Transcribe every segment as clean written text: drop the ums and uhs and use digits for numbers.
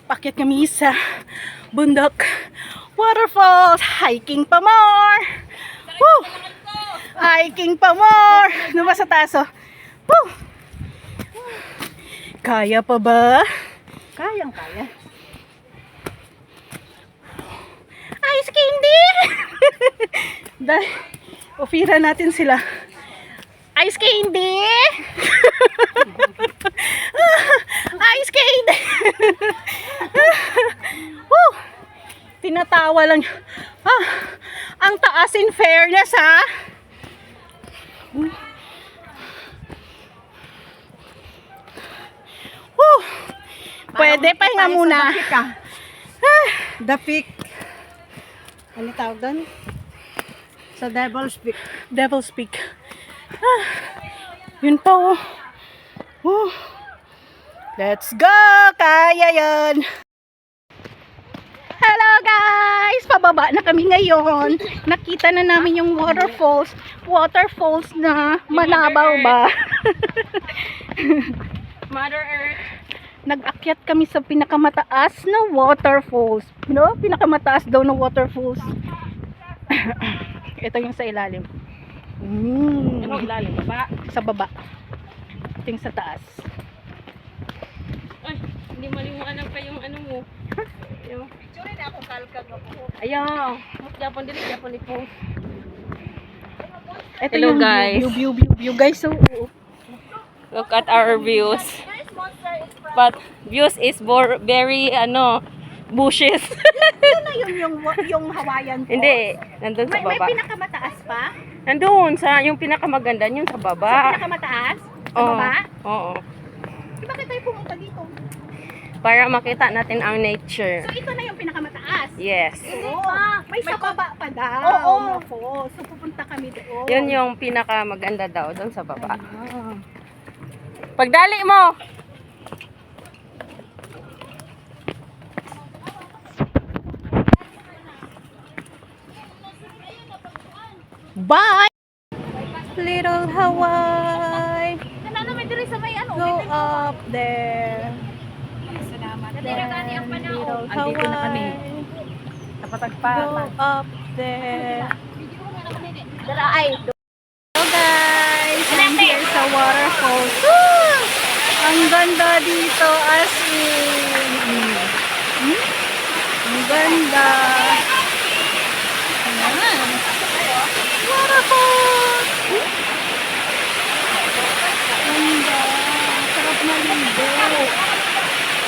Pakyat kami sa bundok. Waterfalls. Hiking pa more. Woo! Hiking pa more. Diba sa taso? Woo! Kaya pa ba? Kayang-kaya. Ice candy! Dahil, ofira natin sila. Ice candy! Ice candy! Woo! Tinatawa lang. Ang taas in fairness, ha? Woo! Pwede, pahinga muna. The Peak. Ano tawag doon? Sa Devil's Peak. Devil's Peak. Yun pa, oh. Let's go! Kaya yan! Hello guys! Pababa na kami ngayon. Nakita na namin yung waterfalls. Waterfalls na manabaw ba? Mother Earth. Nag-akyat kami sa pinakamataas na waterfalls. No? Pinakamataas daw na waterfalls. Ito yung sa ilalim. Ano ilalim? Baba? Sa baba. Ito yung sa taas. Ay, hindi maliwanag pa yung ano mo. Yung Picture na ako kalkag ako. ayaw. Japon dili, Japon ito. Ito Hello, yung guys. view guys. So, Look at our views. But views is very bushes. yun na yung Hawaiian Falls. Hindi, nandun sa May baba. pinakamataas pa? Nandun sa yung pinakamaganda yun sa Sa baba. pinakamataas? Sa Oo. baba? Oo. Di ba tayo pumunta dito? Para makita natin ang nature. So ito na yung pinakamataas? Yes. Oo. May sa baba pa daw. Oo. Na falls. So pupunta kami doon. Yun yung pinakamaganda daw doon sa baba. Ah. Pagdali mo. Bye! Little Hawaii. Go up there. Little Andito na kami. Hawaii. Napatagpa. Go up there. Hello guys, I'm here sa waterfalls. Woo! Ang ganda dito as in. Ang ganda. Ayan. Waterfalls. Ganda. Sarap maligo.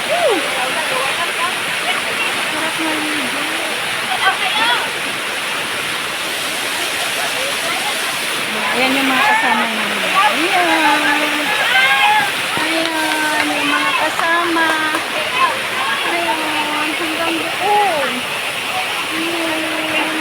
Woo! Sarap maligo. Ayan yung mga kasama namin. Ayan. Ayan yung mga kasama. Ayan. Hanggang doon. Ayan.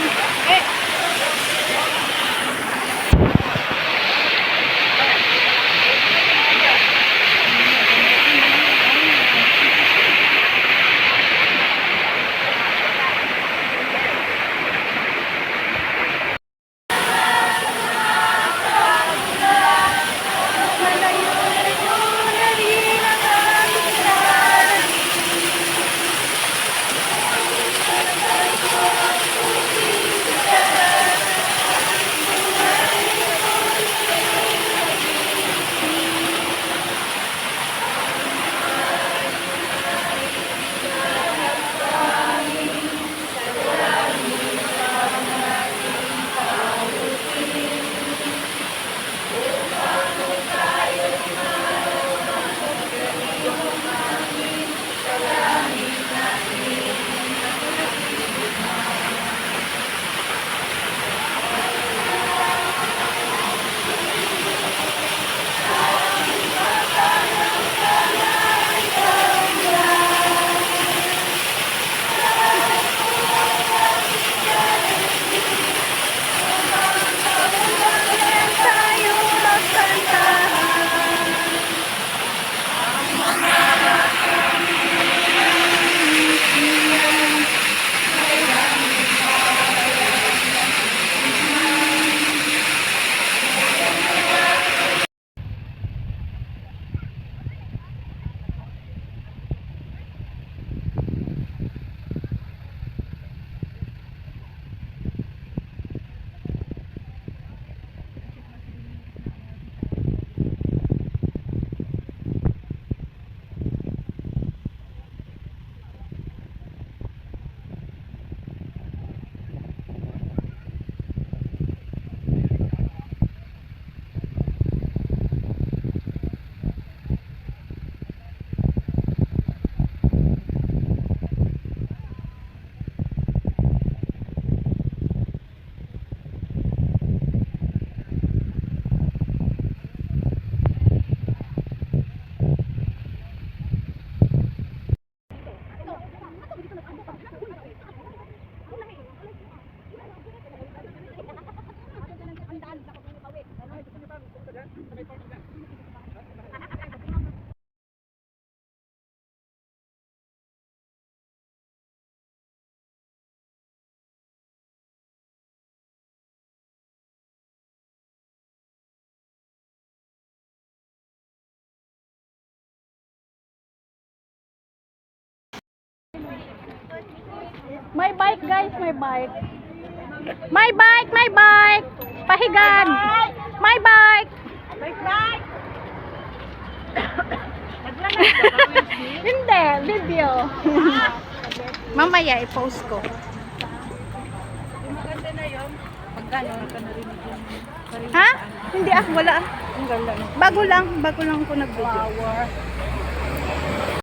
May bike guys, may bike. May bike, may bike. Pahigan. May bike. Hindi, video. Mamaya i-post ko. Maganda na yun. Pagkano ka narinig yun? Ha? Hindi ah, wala ah. Ang ganda. Bago lang ko nag-video.